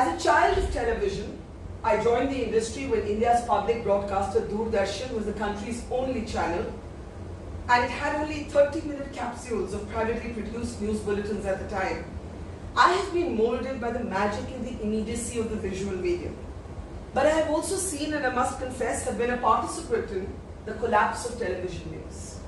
As a child of television, I joined the industry when India's public broadcaster Doordarshan was the country's only channel, and it had only 30-minute capsules of privately produced news bulletins at the time. I have been molded by the magic and the immediacy of the visual medium. But I have also seen, and I must confess, have been a participant in the collapse of television news.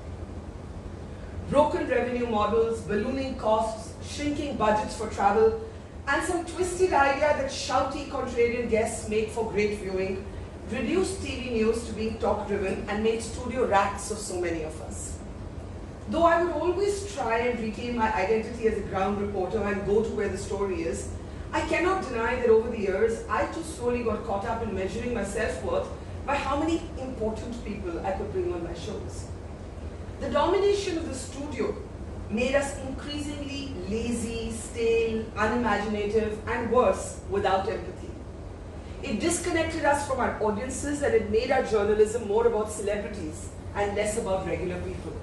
Broken revenue models, ballooning costs, shrinking budgets for travel, and some twisted idea that shouty contrarian guests make for great viewing reduced TV news to being talk-driven and made studio rats of so many of us. Though I would always try and retain my identity as a ground reporter and go to where the story is, I cannot deny that over the years, I too slowly got caught up in measuring my self-worth by how many important people I could bring on my shows. The domination of the studio made us increasingly lazy, stale, unimaginative, and worse, without empathy. It disconnected us from our audiences, and it made our journalism more about celebrities and less about regular people.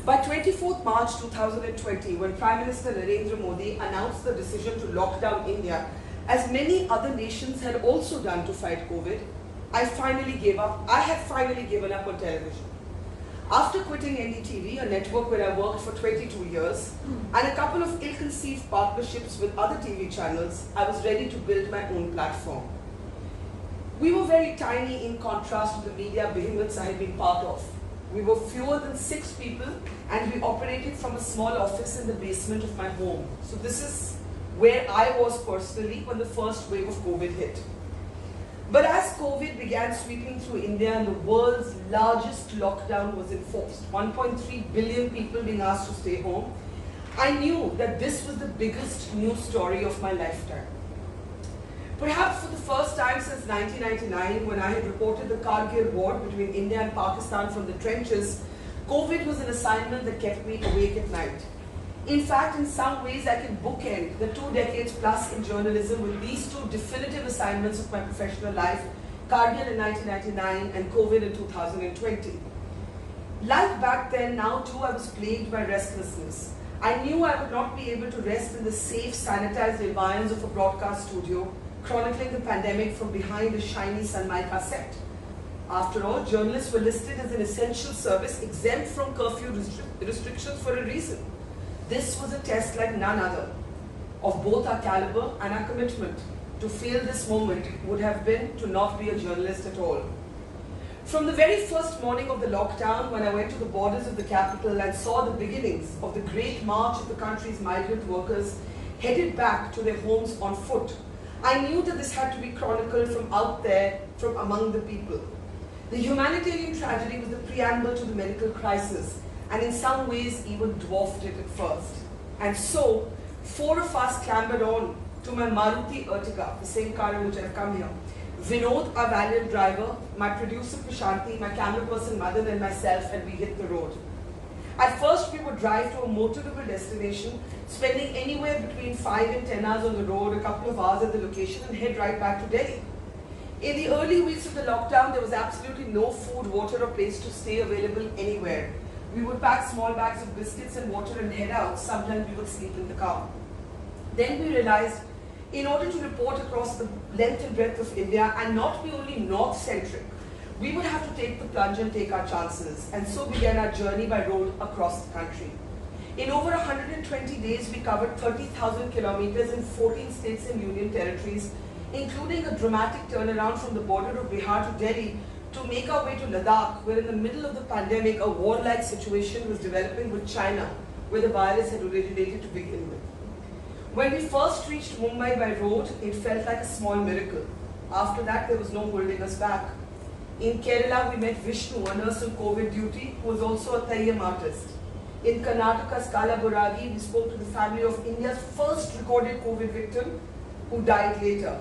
By 24th March 2020, when Prime Minister Narendra Modi announced the decision to lock down India, as many other nations had also done to fight COVID, I had finally given up on television. After quitting NDTV, a network where I worked for 22 years, and a couple of ill-conceived partnerships with other TV channels, I was ready to build my own platform. We were very tiny in contrast to the media behemoths I had been part of. We were fewer than 6 people, and we operated from a small office in the basement of my home. So this is where I was personally when the first wave of COVID hit. But as COVID began sweeping through India and the world's largest lockdown was enforced, 1.3 billion people being asked to stay home, I knew that this was the biggest news story of my lifetime. Perhaps for the first time since 1999, when I had reported the Kargil war between India and Pakistan from the trenches, COVID was an assignment that kept me awake at night. In fact, in some ways, I can bookend the 2 decades plus in journalism with these 2 definitive assignments of my professional life, Kargil in 1999 and COVID in 2020. Like back then, now too, I was plagued by restlessness. I knew I would not be able to rest in the safe, sanitized environs of a broadcast studio, chronicling the pandemic from behind a shiny Sunmica set. After all, journalists were listed as an essential service exempt from curfew restrictions for a reason. This was a test like none other of both our caliber and our commitment. To fail this moment would have been to not be a journalist at all. From the very first morning of the lockdown, when I went to the borders of the capital and saw the beginnings of the great march of the country's migrant workers headed back to their homes on foot, I knew that this had to be chronicled from out there, from among the people. The humanitarian tragedy was the preamble to the medical crisis, and in some ways even dwarfed it at first. And so, 4 of us clambered on to my Maruti Ertiga, the same car in which I've come here. Vinod, our valiant driver, my producer Prashanti, my camera person Madan, and myself, and we hit the road. At first, we would drive to a motorable destination, spending anywhere between 5 and 10 hours on the road, a couple of hours at the location, and head right back to Delhi. In the early weeks of the lockdown, there was absolutely no food, water, or place to stay available anywhere. We would pack small bags of biscuits and water and head out. Sometimes we would sleep in the car. Then we realized, in order to report across the length and breadth of India and not be only north-centric, we would have to take the plunge and take our chances. And so began our journey by road across the country. In over 120 days, we covered 30,000 kilometers in 14 states and union territories, including a dramatic turnaround from the border of Bihar to Delhi to make our way to Ladakh, where in the middle of the pandemic, a warlike situation was developing with China, where the virus had originated to begin with. When we first reached Mumbai by road, it felt like a small miracle. After that, there was no holding us back. In Kerala, we met Vishnu, a nurse on COVID duty, who was also a Thayyam artist. In Karnataka's Kalaburagi, we spoke to the family of India's first recorded COVID victim, who died later.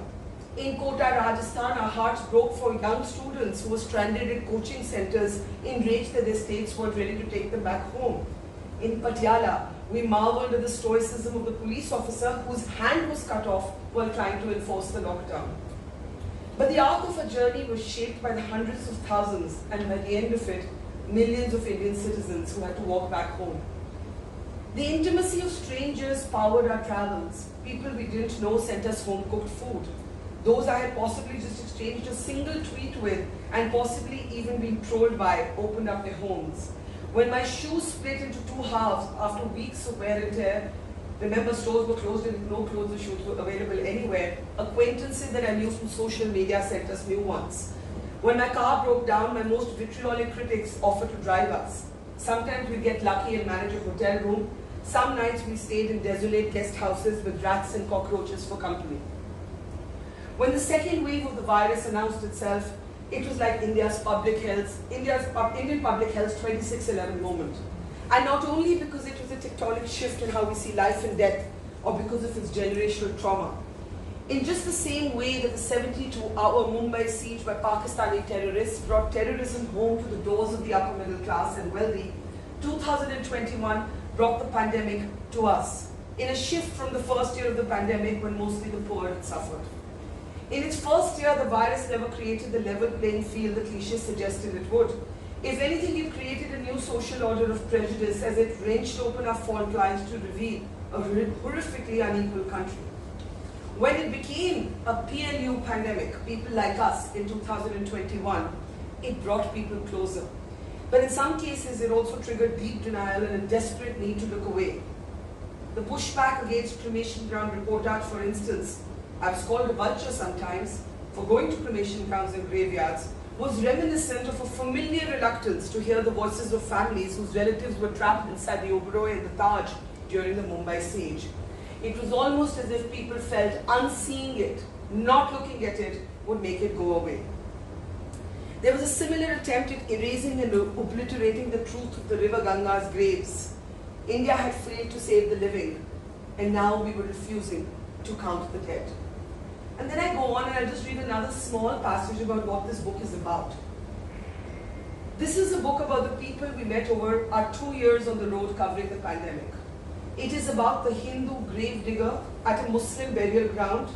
In Kota, Rajasthan, our hearts broke for young students who were stranded in coaching centers, enraged that their states weren't ready to take them back home. In Patiala, we marveled at the stoicism of the police officer whose hand was cut off while trying to enforce the lockdown. But the arc of our journey was shaped by the hundreds of thousands, and by the end of it, millions of Indian citizens who had to walk back home. The intimacy of strangers powered our travels. People we didn't know sent us home-cooked food. Those I had possibly just exchanged a single tweet with and possibly even been trolled by opened up their homes. When my shoes split into two halves after weeks of wear and tear, remember stores were closed and no clothes or shoes were available anywhere, acquaintances that I knew from social media sent us new ones. When my car broke down, my most vitriolic critics offered to drive us. Sometimes we'd get lucky and manage a hotel room. Some nights we stayed in desolate guest houses with rats and cockroaches for company. When the second wave of the virus announced itself, it was like Indian public health 2611 moment. And not only because it was a tectonic shift in how we see life and death, or because of its generational trauma. In just the same way that the 72-hour Mumbai siege by Pakistani terrorists brought terrorism home to the doors of the upper middle class and wealthy, 2021 brought the pandemic to us, in a shift from the first year of the pandemic when mostly the poor had suffered. In its first year, the virus never created the level playing field the cliché suggested it would. If anything, it created a new social order of prejudice as it wrenched open our fault lines to reveal a horrifically unequal country. When it became a PLU pandemic, people like us in 2021, it brought people closer. But in some cases, it also triggered deep denial and a desperate need to look away. The pushback against cremation ground reportage, for instance, I was called a vulture sometimes for going to cremation grounds and graveyards, was reminiscent of a familiar reluctance to hear the voices of families whose relatives were trapped inside the Oberoi and the Taj during the Mumbai siege. It was almost as if people felt unseeing it, not looking at it, would make it go away. There was a similar attempt at erasing and obliterating the truth of the river Ganga's graves. India had failed to save the living, and now we were refusing to count the dead. And then I go on and I'll just read another small passage about what this book is about. This is a book about the people we met over our 2 years on the road covering the pandemic. It is about the Hindu grave digger at a Muslim burial ground,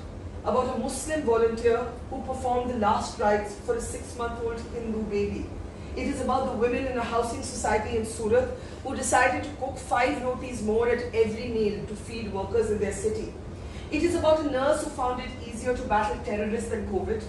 about a Muslim volunteer who performed the last rites for a 6-month-old Hindu baby. It is about the women in a housing society in Surat who decided to cook 5 rotis more at every meal to feed workers in their city. It is about a nurse who found it easier to battle terrorists than COVID.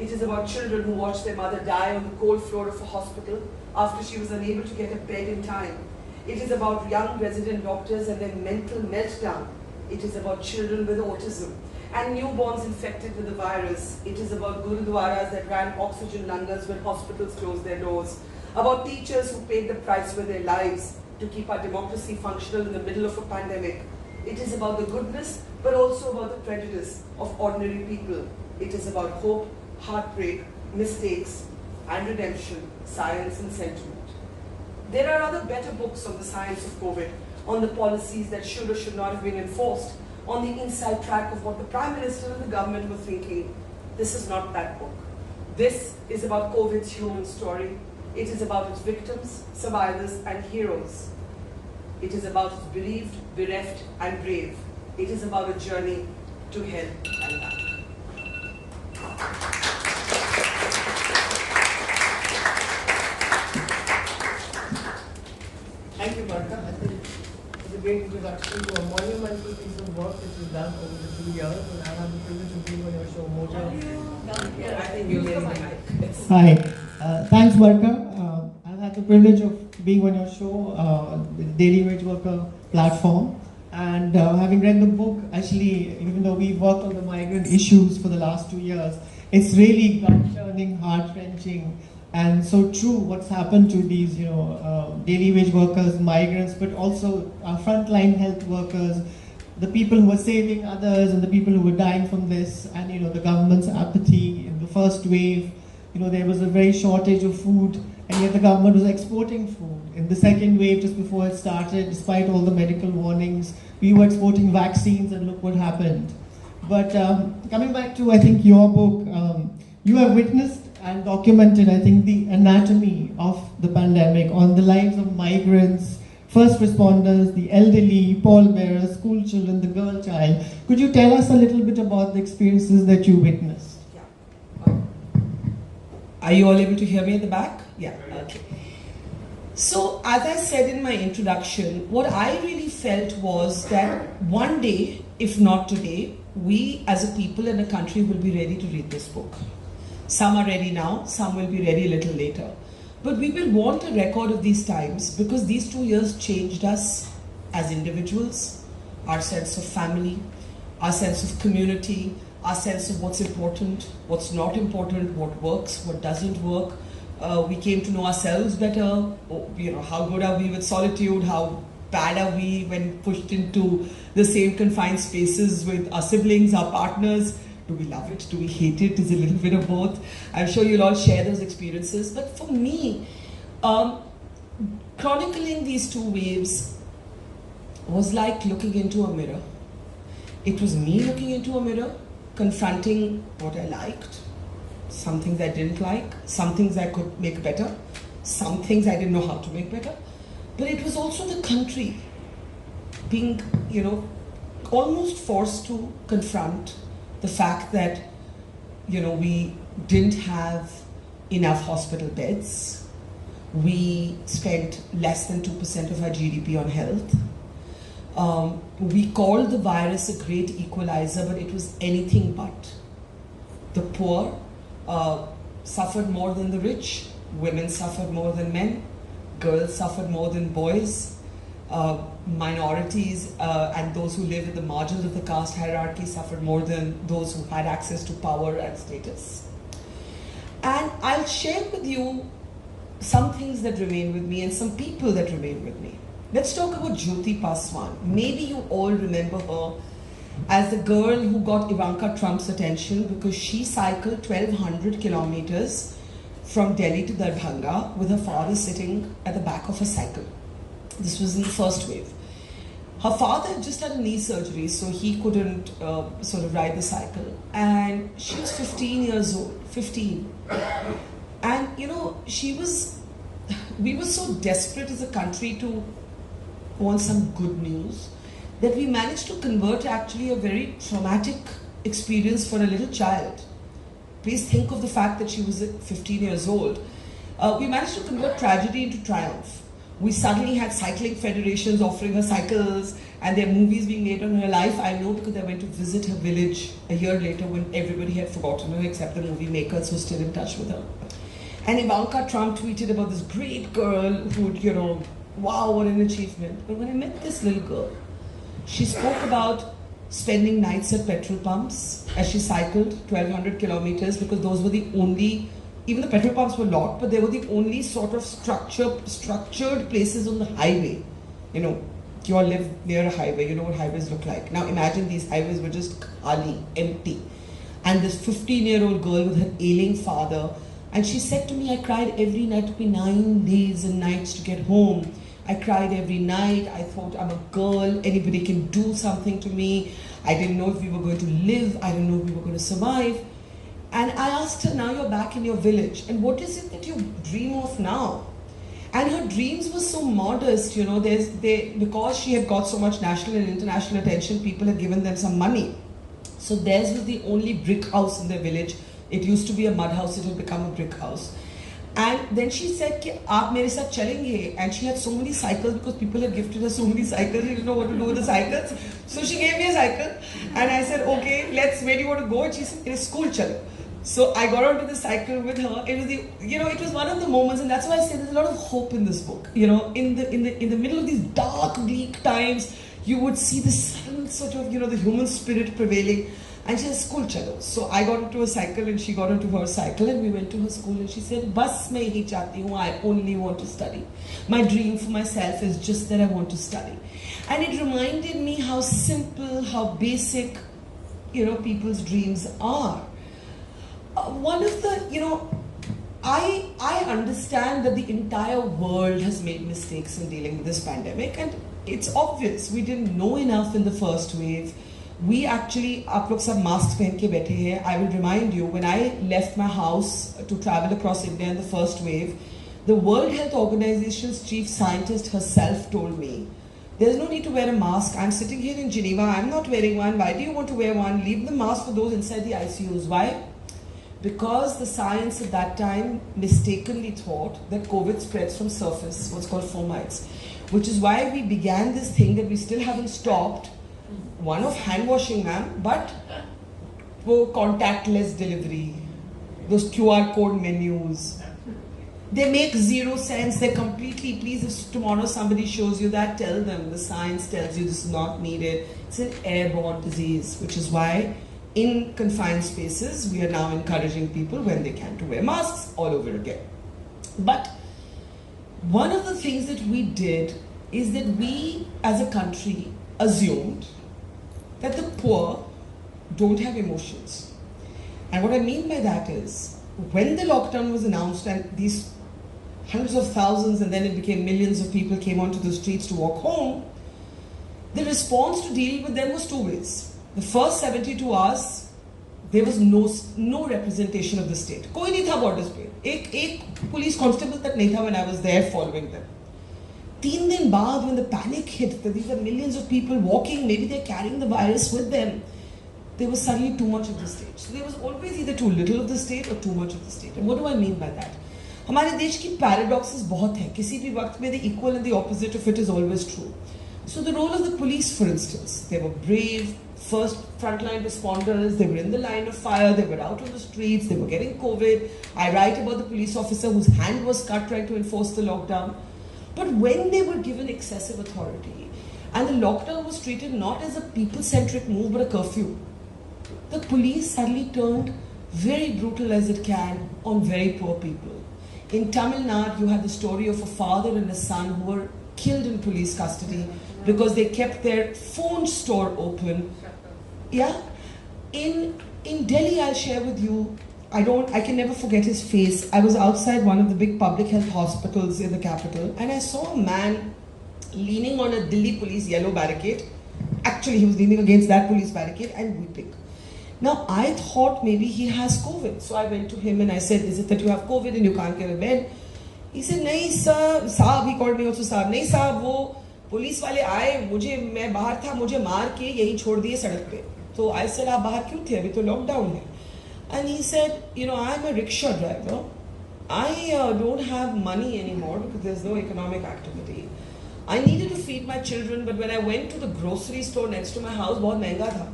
It is about children who watched their mother die on the cold floor of a hospital after she was unable to get a bed in time. It is about young resident doctors and their mental meltdown. It is about children with autism and newborns infected with the virus. It is about gurudwaras that ran oxygen langars when hospitals closed their doors. About teachers who paid the price with their lives to keep our democracy functional in the middle of a pandemic. It is about the goodness, but also about the prejudice of ordinary people. It is about hope, heartbreak, mistakes, and redemption, science and sentiment. There are other better books on the science of COVID, on the policies that should or should not have been enforced, on the inside track of what the Prime Minister and the government were thinking. This is not that book. This is about COVID's human story. It is about its victims, survivors, and heroes. It is about its bereaved, bereft, and brave. It is about a journey to hell and back. Thank you, Barkha. I think it's a great introduction to a monumental piece of work that you've done over the 2 years, and I have the privilege of being on your show, Mojo. I think you're getting the mic. Hi. Thanks, Barkha. I've had the privilege of being on your show, the Daily Wage Worker platform. And having read the book, actually, even though we've worked on the migrant issues for the last 2 years, it's really gut-churning, heart-wrenching, and so true what's happened to these, daily wage workers, migrants, but also our frontline health workers, the people who are saving others and the people who are dying from this, and the government's apathy in the first wave. There was a very shortage of food, and yet the government was exporting food. In the second wave, just before it started, despite all the medical warnings, we were exporting vaccines, and look what happened. But coming back to, I think, your book, you have witnessed and documented, I think, the anatomy of the pandemic on the lives of migrants, first responders, the elderly, pallbearers, school children, the girl child. Could you tell us a little bit about the experiences that you witnessed? Are you all able to hear me at the back? Yeah, okay. So, as I said in my introduction, what I really felt was that one day, if not today, we as a people in a country will be ready to read this book. Some are ready now, some will be ready a little later. But we will want a record of these times because these 2 years changed us as individuals, our sense of family, our sense of community, our sense of what's important, what's not important, what works, what doesn't work. We came to know ourselves better. How good are we with solitude? How bad are we when pushed into the same confined spaces with our siblings, our partners? Do we love it? Do we hate it? Is it a little bit of both? I'm sure you'll all share those experiences. But for me, chronicling these 2 waves was like looking into a mirror. It was me looking into a mirror, confronting what I liked, some things I didn't like, some things I could make better, some things I didn't know how to make better. But it was also the country being, almost forced to confront the fact that, we didn't have enough hospital beds. We spent less than 2% of our GDP on health. We called the virus a great equalizer, but it was anything but. The poor suffered more than the rich, women suffered more than men, girls suffered more than boys, minorities and those who live at the margins of the caste hierarchy suffered more than those who had access to power and status. And I'll share with you some things that remain with me and some people that remain with me. Let's talk about Jyoti Paswan. Maybe you all remember her as the girl who got Ivanka Trump's attention because she cycled 1,200 kilometers from Delhi to Darbhanga with her father sitting at the back of a cycle. This was in the first wave. Her father just had a knee surgery, so he couldn't sort of ride the cycle. And she was 15 years old, 15. And we were so desperate as a country to want some good news that we managed to convert actually a very traumatic experience for a little child. Please think of the fact that she was 15 years old. We managed to convert tragedy into triumph. We suddenly had cycling federations offering her cycles and there are movies being made on her life. I know because I went to visit her village a year later when everybody had forgotten her except the movie makers who are still in touch with her. And Ivanka Trump tweeted about this great girl who'd, wow, what an achievement. But when I met this little girl, she spoke about spending nights at petrol pumps as she cycled 1,200 kilometers because those were the only, even the petrol pumps were locked, but they were the only sort of structured places on the highway. You all live near a highway, you know what highways look like. Now imagine these highways were just khali, empty. And this 15-year-old girl with her ailing father, and she said to me, I cried every night. It took me 9 days and nights to get home. I cried every night. I thought, I'm a girl, anybody can do something to me. I didn't know if we were going to live. I didn't know if we were going to survive. And I asked her, now you're back in your village. And what is it that you dream of now? And her dreams were so modest, because she had got so much national and international attention, people had given them some money. So theirs was the only brick house in their village. It used to be a mud house, it had become a brick house. And then she said, aap mere saath chalenge? And she had so many cycles because people had gifted her so many cycles, she didn't know what to do with the cycles. So she gave me a cycle and I said, okay, where do you want to go? And she said, school chalo. So I got onto the cycle with her. It was it was one of the moments, and that's why I say there's a lot of hope in this book. In the middle of these dark, bleak times, you would see this sudden sort of, the human spirit prevailing. And she said, school chalo. So I got into a cycle and she got into her cycle and we went to her school and she said, bas main yahi chahti hu, I only want to study. My dream for myself is just that I want to study. And it reminded me how simple, how basic, people's dreams are. One of the, I understand that the entire world has made mistakes in dealing with this pandemic, and it's obvious we didn't know enough in the first wave. We actually, आप लोग सब masks पहन के बैठे हैं. I will remind you, when I left my house to travel across India in the first wave, the World Health Organization's chief scientist herself told me, there's no need to wear a mask. I'm sitting here in Geneva, I'm not wearing one. Why do you want to wear one? Leave the mask for those inside the ICUs. Why? because the science at that time mistakenly thought that COVID spreads from surface, what's called fomites, which is why we began this thing that we still haven't stopped, one of hand washing, ma'am, but for contactless delivery, those QR code menus. They make zero sense. They're completely, please, if tomorrow somebody shows you that, tell them the science tells you this is not needed. It's an airborne disease, which is why in confined spaces, we are now encouraging people when they can to wear masks all over again. But one of the things that we did is that we as a country assumed that the poor don't have emotions. And what I mean by that is, when the lockdown was announced and these hundreds of thousands and then it became millions of people came onto the streets to walk home, the response to deal with them was two ways. The first 72 hours, there was no representation of the state. कोई नहीं था borders पे. एक police constable तक नहीं था when I was there following them. 3 दिन बाद, when the panic hit, that these are millions of people walking, maybe they're carrying the virus with them, there was suddenly too much of the state. So there was always either too little of the state or too much of the state. And what do I mean by that? हमारे देश की paradoxes बहुत हैं. किसी भी वक्त में the equal and the opposite of it is always true. So the role of the police, for instance, they were brave, first frontline responders, they were in the line of fire, they were out on the streets, they were getting COVID. I write about the police officer whose hand was cut trying to enforce the lockdown. But when they were given excessive authority, and the lockdown was treated not as a people-centric move but a curfew, the police suddenly turned very brutal as it can on very poor people. In Tamil Nadu, you had the story of a father and a son who were killed in police custody because they kept their phone store open. Yeah? In Delhi, I'll share with you, I can never forget his face. I was outside one of the big public health hospitals in the capital, and I saw a man leaning on a Delhi police yellow barricade. Actually, he was leaning against that police barricade and weeping. Now, I thought maybe he has COVID. So I went to him and I said, is it that you have COVID and you can't get a bed? He said, nahi sir, saab, he called me also saab. Nahi saab, wo police wale aaye, मैं बाहर था, मुझे मार के यहीं छोड़ दिए सड़क पे. So I said, आप बाहर क्यों थे? अभी तो lockdown है. And he said, I'm a rickshaw driver. I don't have money anymore because there's no economic activity. I needed to feed my children, but when I went to the grocery store next to my house, बहुत महंगा था.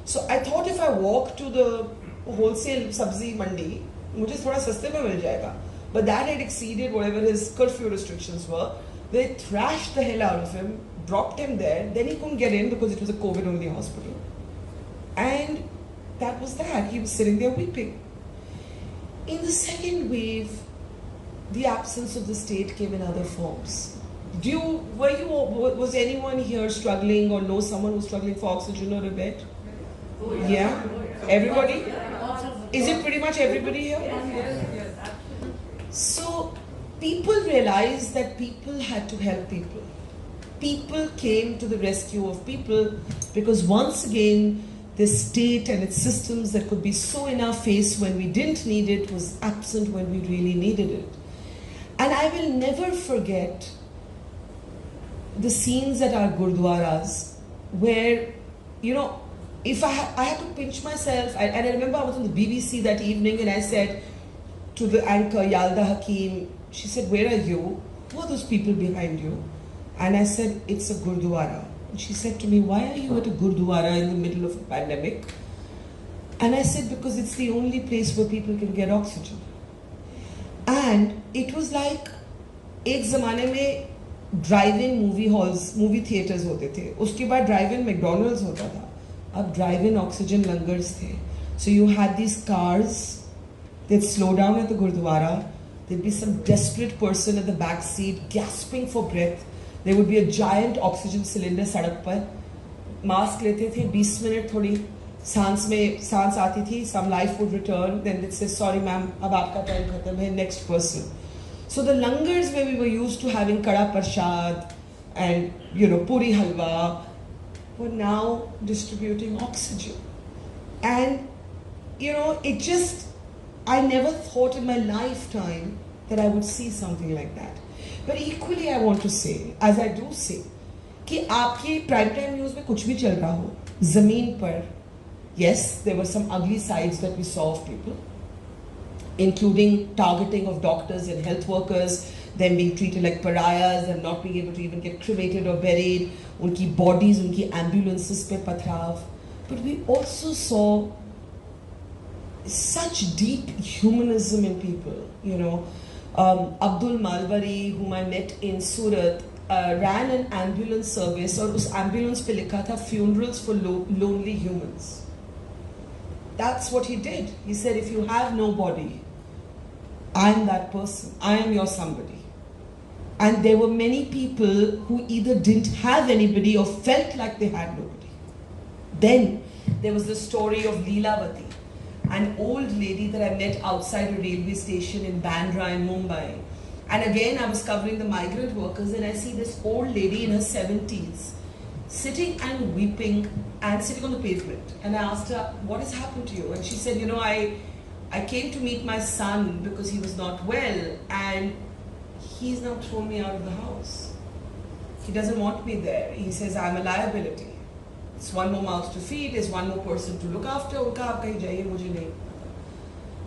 So I thought if I walk to the wholesale sabzi mandi, मुझे थोड़ा सस्ते में मिल जाएगा. But that had exceeded whatever his curfew restrictions were. They thrashed the hell out of him, dropped him there. Then he couldn't get in because it was a COVID-only hospital. And that was that. He was sitting there weeping. In the second wave, the absence of the state came in other forms. Was anyone here struggling or know someone who's struggling for oxygen or a bed? Yeah? Everybody? Is it pretty much everybody here? Yes. So, people realized that people had to help people. People came to the rescue of people because once again, the state and its systems that could be so in our face when we didn't need it was absent when we really needed it. And I will never forget the scenes at our gurdwaras where, if I had to pinch myself, and I remember I was on the BBC that evening and I said to the anchor, Yalda Hakim, she said, where are you? Who are those people behind you? And I said, it's a gurdwara. And she said to me, why are you at a gurdwara in the middle of a pandemic? And I said, because it's the only place where people can get oxygen. And it was like, एक ज़माने में drive-in movie halls, movie theaters होते थे. उसके बाद drive-in McDonald's होता था. अब drive-in oxygen langars थे. So you had these cars, they'd slow down at the Gurdwara. There'd be some desperate person at the back seat gasping for breath. There would be a giant oxygen cylinder सड़क पर. Mask लेते थे, 20 minute थोड़ी सांस आती थी, some life would return. Then they'd say, sorry ma'am, अब आपका time खत्म है, next person. So the langars where we were used to having kada prasad and puri halwa were now distributing oxygen. And I never thought in my lifetime that I would see something like that. But equally I want to say, as I do say, कि आपके prime time news में कुछ भी चल रहा हो, ज़मीन पर, yes, there were some ugly sides that we saw of people. including targeting of doctors and health workers, them being treated like pariahs and not being able to even get cremated or buried, unki bodies, unki ambulances pe pathrav. But we also saw such deep humanism in people, you know. Abdul Malwari, whom I met in Surat, ran an ambulance service, और उस ambulance पे लिखा था funerals for lonely humans. That's what he did. He said, if you have nobody, I am that person. I am your somebody. And there were many people who either didn't have anybody or felt like they had nobody. Then there was the story of Leelavati, an old lady that I met outside a railway station in Bandra in Mumbai. And again, I was covering the migrant workers, and I see this old lady in her 70s sitting and weeping and sitting on the pavement. And I asked her, what has happened to you? And she said, you know, I came to meet my son because he was not well, and he's now thrown me out of the house. He doesn't want me there. He says, I'm a liability. It's one more mouth to feed, there's one more person to look after.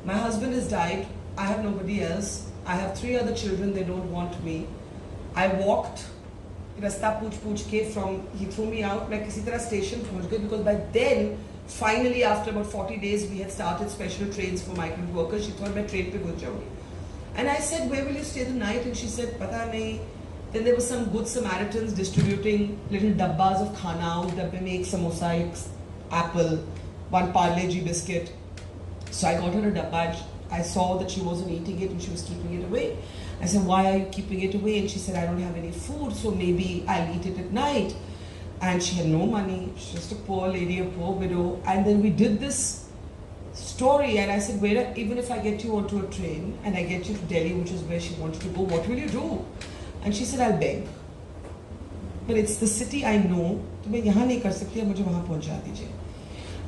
My husband has died. I have nobody else. I have 3 other children, they don't want me. I walked rasta pooch ke from, he threw me out, मैं किसी तरह station पहुंच गई, because by then, finally after about 40 days, we had started special trains for migrant workers. She thought मैं train पे घुस जाऊंगी. And I said, where will you stay the night? And she said, पता नहीं. Then there were some good Samaritans distributing little dabbas of khana. Us dabbe mein ek samosa, ek apple, 1 Parle G biscuit. So I got her a dabba. I saw that she wasn't eating it and she was keeping it away. I said, why are you keeping it away? And she said, I don't have any food, so maybe I'll eat it at night. And she had no money. She's just a poor lady, a poor widow. And then we did this story, and I said, even if I get you onto a train and I get you to Delhi, which is where she wanted to go, what will you do? And she said, I'll beg. But it's the city I know. तो मैं यहाँ नहीं कर सकती, मुझे वहाँ पहुँचा दीजिए.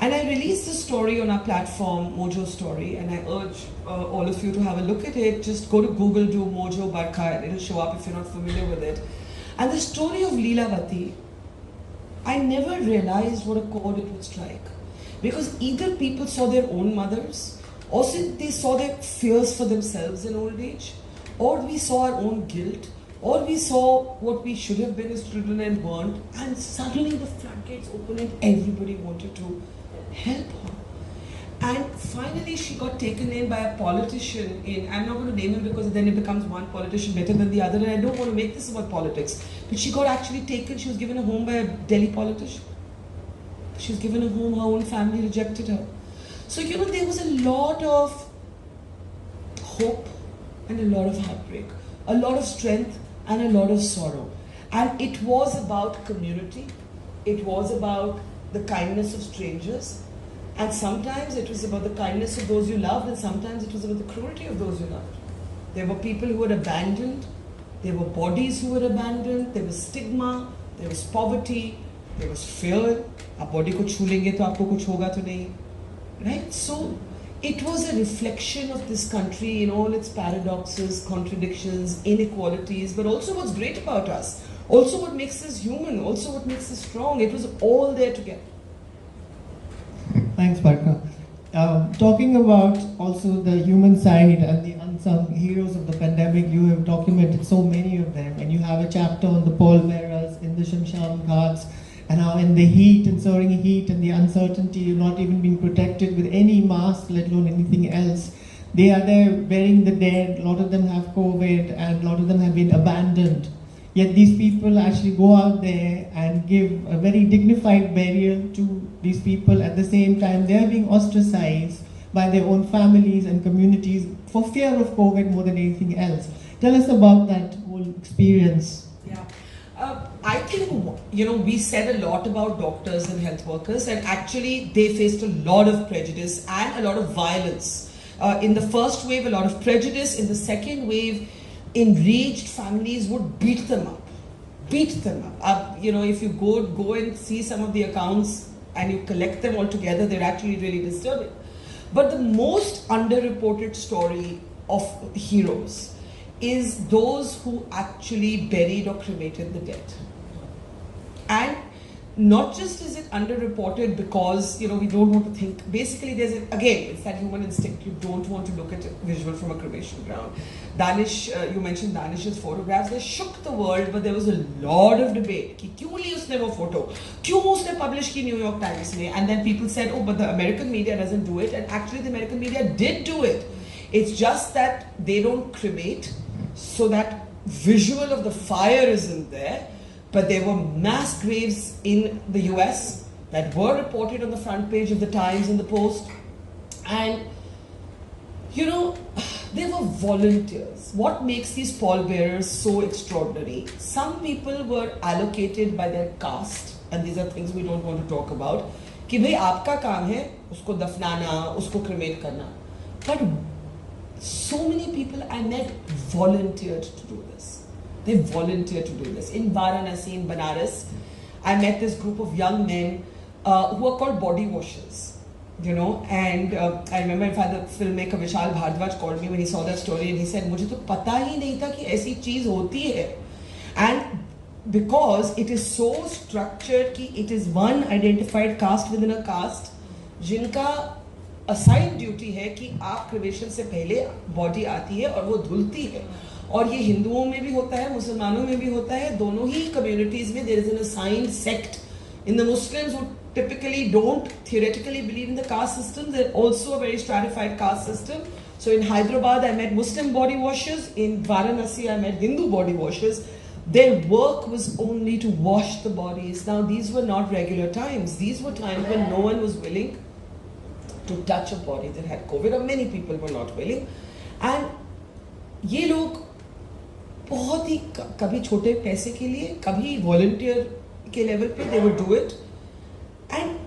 And I released the story on our platform, Mojo Story, and I urge all of you to have a look at it. Just go to Google, do Mojo Barkha, and it'll show up if you're not familiar with it. And the story of Leelavati, I never realized what a chord it would strike. Because either people saw their own mothers, or they saw their fears for themselves in old age, or we saw our own guilt, or we saw what we should have been as children and weren't, and suddenly the floodgates opened and everybody wanted to help her. And finally she got taken in by a politician in, I'm not going to name him because then it becomes one politician better than the other, and I don't want to make this about politics, but she got actually taken, she was given a home by a Delhi politician. She was given a home, her own family rejected her. So, you know, there was a lot of hope and a lot of heartbreak, a lot of strength and a lot of sorrow. And it was about community, it was about the kindness of strangers, and sometimes it was about the kindness of those you loved, and sometimes it was about the cruelty of those you loved. There were people who were abandoned, there were bodies who were abandoned, there was stigma, there was poverty, there was fear. आप body को छू लेंगे तो आपको कुछ होगा तो नहीं, right? So it was a reflection of this country in all its paradoxes, contradictions, inequalities, but also what's great about us, also what makes us human, also what makes us strong. It was all there together. Thanks, Barkha. Talking about also the human side and the unsung heroes of the pandemic, you have documented so many of them, and you have a chapter on the pall bearers in the Shamshan Ghats, and how in the heat and soaring heat and the uncertainty, you're not even being protected with any mask, let alone anything else. They are there burying the dead, a lot of them have COVID, and a lot of them have been abandoned. Yet these people actually go out there and give a very dignified burial to these people. At the same time, they are being ostracized by their own families and communities for fear of COVID more than anything else. Tell us about that whole experience. Yeah. I think, you know, we said a lot about doctors and health workers, and actually they faced a lot of prejudice and a lot of violence. In the first wave, a lot of prejudice. In the second wave, enraged families would beat them up. You know, if you go and see some of the accounts and you collect them all together, they're actually really disturbing. But the most underreported story of heroes is those who actually buried or cremated the dead. And not just is it underreported because, we don't want to think. Basically, it's that human instinct. You don't want to look at a visual from a cremation ground. Danish, you mentioned Danish's photographs. They shook the world, but there was a lot of debate. कि क्यों ली उसने वो photo? क्यों उसने publish की New York Times में? And then people said, oh, but the American media doesn't do it. And actually, the American media did do it. It's just that they don't cremate, so that visual of the fire isn't there. But there were mass graves in the US that were reported on the front page of the Times and the Post. And, they were volunteers. What makes these pallbearers so extraordinary? Some people were allocated by their caste, and these are things we don't want to talk about, कि भाई आपका काम है उसको दफनाना, उसको cremate करना. But so many people I met volunteered to do this. They volunteered to do this. In Varanasi, in Banaras, I met this group of young men who are called body washers, and I remember, in fact, the filmmaker Vishal Bhardwaj called me when he saw that story, and he said, मुझे तो पता ही नहीं था कि ऐसी चीज होती है. And because it is so structured कि it is one identified caste within a caste, जिनका assigned duty है कि आप cremation से पहले body आती है और वो धुलती है. और ये हिंदुओं में भी होता है, मुसलमानों में भी होता है, दोनों ही communities में there is an assigned sect. In the Muslims who typically don't theoretically believe in the caste system, there's also a very stratified caste system. So in Hyderabad, I met Muslim body washers. In Varanasi, I met Hindu body washers. Their work was only to wash the bodies. Now, these were not regular times. These were times when no one was willing to touch a body that had COVID, or many people were not willing. And ये लोग बहुत ही कभी छोटे पैसे के लिए, कभी volunteer के level पे they would do it, and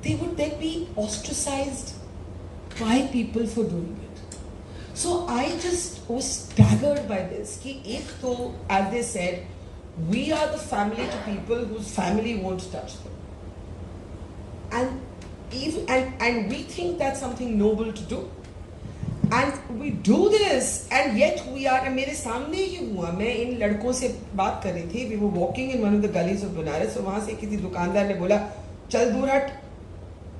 they would then be ostracized by people for doing it. So I just was staggered by this. कि एक तो, as they said, we are the family to people whose family won't touch them, and we think that's something noble to do. And we do this, and yet we are. मेरे सामने ही हुआ, मैं इन लड़कों से बात कर रही थी. We were walking in one of the gullies of Benares, so वहाँ से किसी दुकानदार ने बोला चल दूर हट,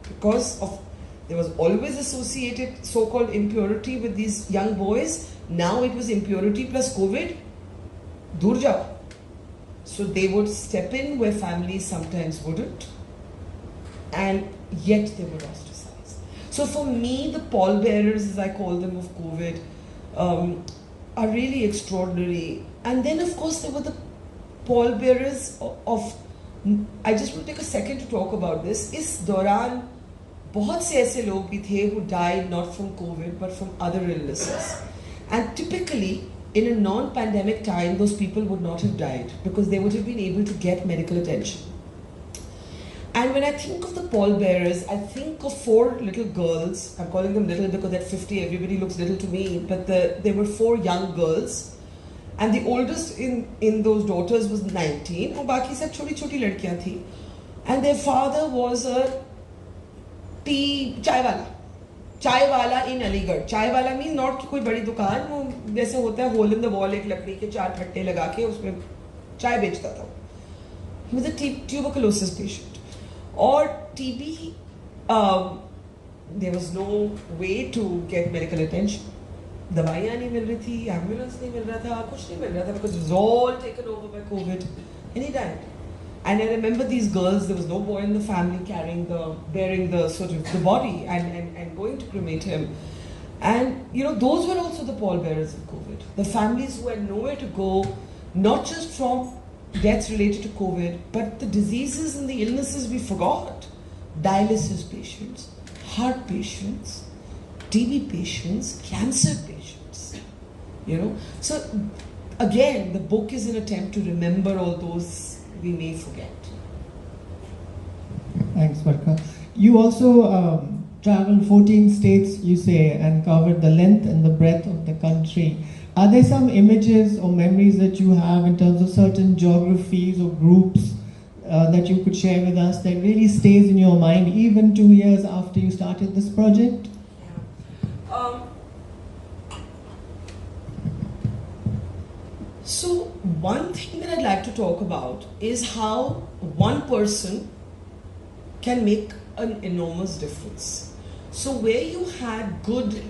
because of there was always associated so-called impurity with these young boys. Now it was impurity plus COVID. दूर जाओ. So they would step in where families sometimes wouldn't, and yet they were ostracized. So for me, the pallbearers, as I call them, of COVID, are really extraordinary. And then, of course, there were the pallbearers of. I just want to take a second to talk about this. इस दौरान बहुत से ऐसे लोग भी थे who died not from COVID but from other illnesses. And typically, in a non-pandemic time, those people would not have died because they would have been able to get medical attention. And when I think of the pallbearers, I think of 4 little girls. I'm calling them little because at 50 everybody looks little to me. But there were 4 young girls, and the oldest in those daughters was 19. और बाकी सब छोटी-छोटी लड़कियां थी. And their father was a चाय वाला in Aligarh. चाय वाला means not कि कोई बड़ी दुकान, वो जैसे होता है hole in the wall, एक लकड़ी के 4 फट्टे लगा के उसमें चाय बेचता था. He was a tuberculosis patient. Or TB, there was no way to get medical attention. दवाइयाँ नहीं मिल रही थी, ambulance नहीं मिल रहा था, कुछ नहीं मिल रहा था because it was all taken over by COVID, and he died. And I remember these girls. There was no boy in the family bearing the sort of the body and going to cremate him. And those were also the pallbearers of COVID. The families who had nowhere to go, not just from deaths related to COVID, but the diseases and the illnesses we forgot. Dialysis patients, heart patients, TB patients, cancer patients. So again, the book is an attempt to remember all those we may forget. Thanks, Barkha. You also traveled 14 states, you say, and covered the length and the breadth of the country. Are there some images or memories that you have in terms of certain geographies or groups that you could share with us that really stays in your mind even 2 years after you started this project? Yeah. So one thing that I'd like to talk about is how one person can make an enormous difference. So where you had good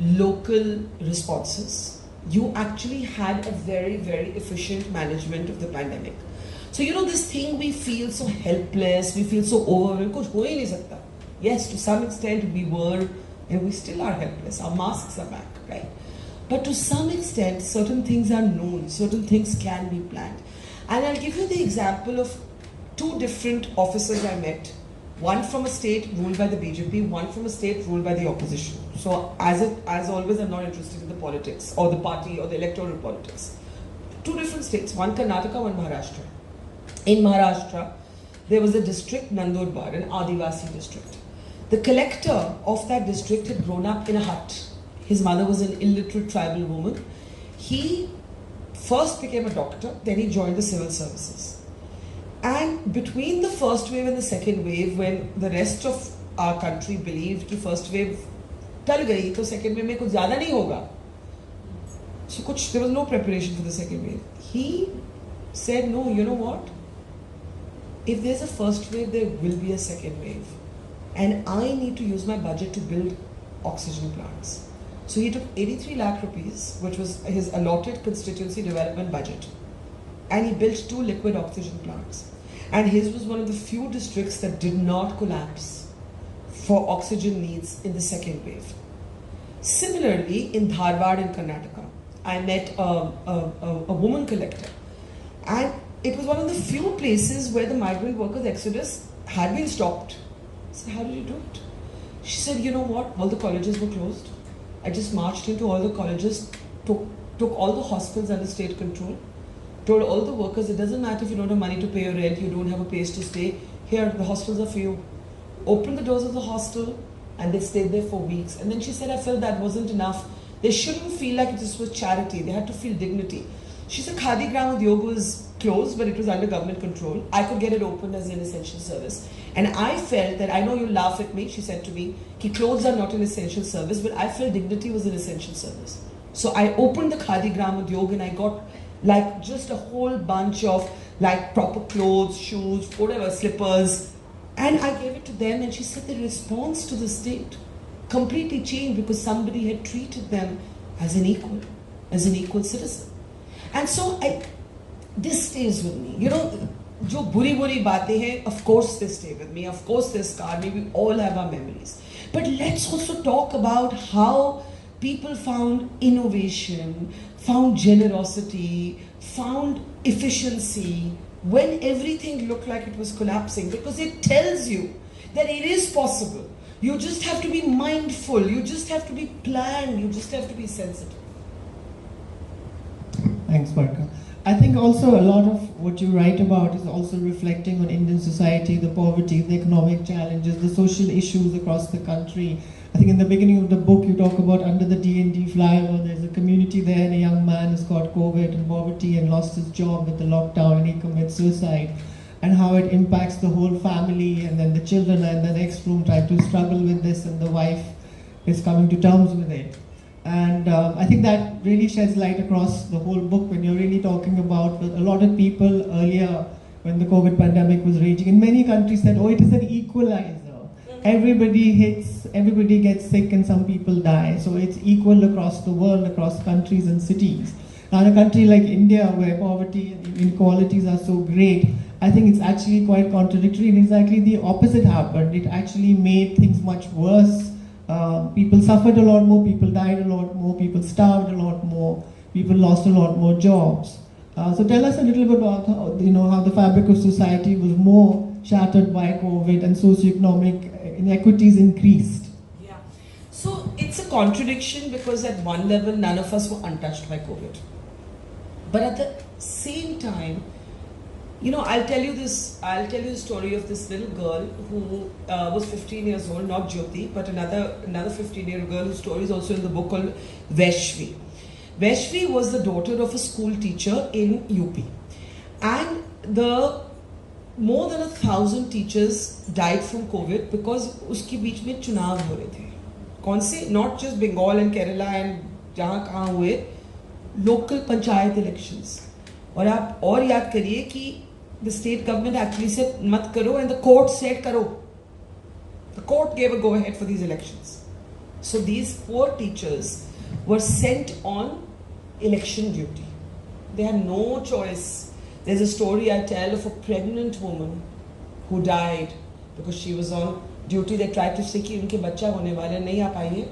local responses, you actually had a very, very efficient management of the pandemic. So this thing, we feel so helpless, we feel so overwhelmed, kuch ho hi nahi sakta. Yes, to some extent we were, and we still are helpless. Our masks are back, right? But to some extent, certain things are known, certain things can be planned. And I'll give you the example of two different officers I met. One from a state ruled by the BJP, one from a state ruled by the opposition. So as always, I'm not interested in the politics or the party or the electoral politics. Two different states, one Karnataka, one Maharashtra. In Maharashtra, there was a district, Nandurbar, an Adivasi district. The collector of that district had grown up in a hut. His mother was an illiterate tribal woman. He first became a doctor, then he joined the civil services. And between the first wave and the second wave, when the rest of our country believed that first wave टल गई, तो second wave में कुछ ज़्यादा नहीं होगा. So there was no preparation for the second wave. He said, no, you know what? If there's a first wave, there will be a second wave. And I need to use my budget to build oxygen plants. So he took 83 lakh rupees, which was his allotted constituency development budget. And he built 2 liquid oxygen plants. And his was one of the few districts that did not collapse for oxygen needs in the second wave. Similarly, in Dharwad in Karnataka, I met a woman collector. And it was one of the few places where the migrant workers' exodus had been stopped. I said, how did you do it? She said, you know what? All the colleges were closed. I just marched into all the colleges, took all the hospitals under state control, told all the workers, it doesn't matter if you don't have money to pay your rent, you don't have a place to stay. Here, the hostels are for you. Opened the doors of the hostel, and they stayed there for weeks. And then she said, I felt that wasn't enough. They shouldn't feel like this was charity. They had to feel dignity. She said, Khadi Gram Udyog was closed, but it was under government control. I could get it open as an essential service. And I felt that, I know you laugh at me, she said to me, ki clothes are not an essential service, but I felt dignity was an essential service. So I opened the Khadi Gram Udyog and I got like just a whole bunch of like proper clothes, shoes, whatever, slippers. And I gave it to them, and she said the response to the state completely changed because somebody had treated them as an equal citizen. And so this stays with me. जो बुरी बातें हैं, of course they stay with me, of course they scar me, we all have our memories. But let's also talk about how people found innovation, found generosity, found efficiency when everything looked like it was collapsing, because it tells you that it is possible. You just have to be mindful, you just have to be planned, you just have to be sensitive. Thanks, Barkha. I think also a lot of what you write about is also reflecting on Indian society, the poverty, the economic challenges, the social issues across the country. I think in the beginning of the book you talk about under the D&D flyover, there's a community there and a young man has got COVID and poverty and lost his job with the lockdown and he commits suicide, and how it impacts the whole family, and then the children are in the next room trying to struggle with this and the wife is coming to terms with it. And I think that really sheds light across the whole book when you're really talking about a lot of people earlier when the COVID pandemic was raging in many countries said, oh, it is an equalizer. Everybody gets sick and some people die. So it's equal across the world, across countries and cities. Now in a country like India where poverty and inequalities are so great, I think it's actually quite contradictory, and exactly the opposite happened. It actually made things much worse. People suffered a lot more, people died a lot more, people starved a lot more, people lost a lot more jobs. So tell us a little bit about how the fabric of society was more shattered by COVID and socioeconomic inequities increased. Yeah. So it's a contradiction because at one level none of us were untouched by COVID. But at the same time, I'll tell you the story of this little girl who was 15 years old, not Jyoti, but another 15-year-old girl whose story is also in the book, called Vaishvi. Vaishvi was the daughter of a school teacher in UP. And more than 1,000 teachers died from COVID because uski beech mein chunav ho rahe the. Kaun se? Not just Bengal and Kerala and jahan kahan hue, local panchayat elections. और आप और याद करिए कि the state government actually said mat karo and the court said karo. The court gave a go ahead for these elections. So these poor teachers were sent on election duty. They had no choice. There's a story I tell of a pregnant woman who died because she was on duty. They tried to say कि उनके बच्चा होने वाले नहीं आ पाएंगे.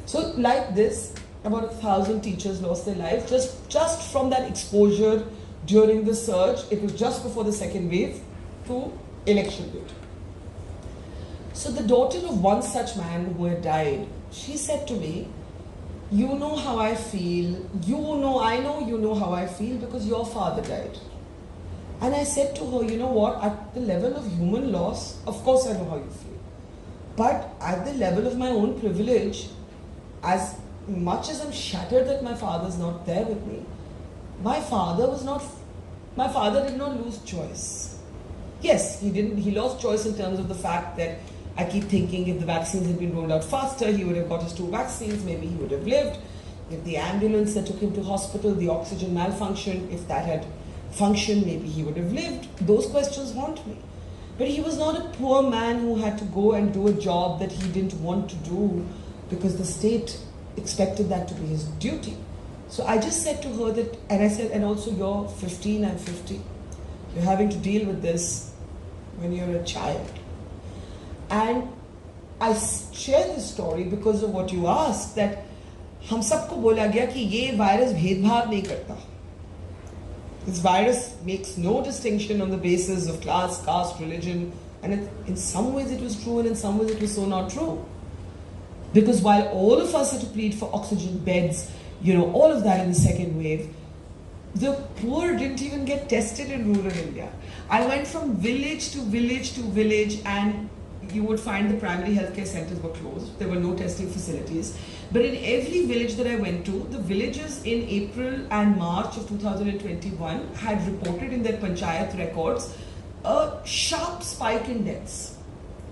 So like this, about 1,000 teachers lost their life just from that exposure during the surge. It was just before the second wave to election duty. So the daughter of one such man who had died, she said to me, you know how I feel, I know you know how I feel because your father died. And I said to her, you know what, at the level of human loss, of course I know how you feel. But at the level of my own privilege, as much as I'm shattered that my father's not there with me, my father did not lose choice. Yes, he lost choice in terms of the fact that I keep thinking if the vaccines had been rolled out faster, he would have got his 2 vaccines, maybe he would have lived. If the ambulance that took him to hospital, the oxygen malfunctioned, if that had functioned, maybe he would have lived. Those questions haunt me. But he was not a poor man who had to go and do a job that he didn't want to do because the state expected that to be his duty. So I just said to her that, and I said, and also you're 15, I'm 50. You're having to deal with this when you're a child. And I share this story because of what you asked, that हम सबको बोला गया कि ये virus भेदभाव नहीं करता. This virus makes no distinction on the basis of class, caste, religion, and in some ways it was true and in some ways it was so not true. Because while all of us had to plead for oxygen beds, all of that in the second wave, the poor didn't even get tested in rural India. I went from village to village to village, and you would find the primary healthcare centers were closed. There were no testing facilities. But in every village that I went to, the villagers in April and March of 2021 had reported in their panchayat records a sharp spike in deaths.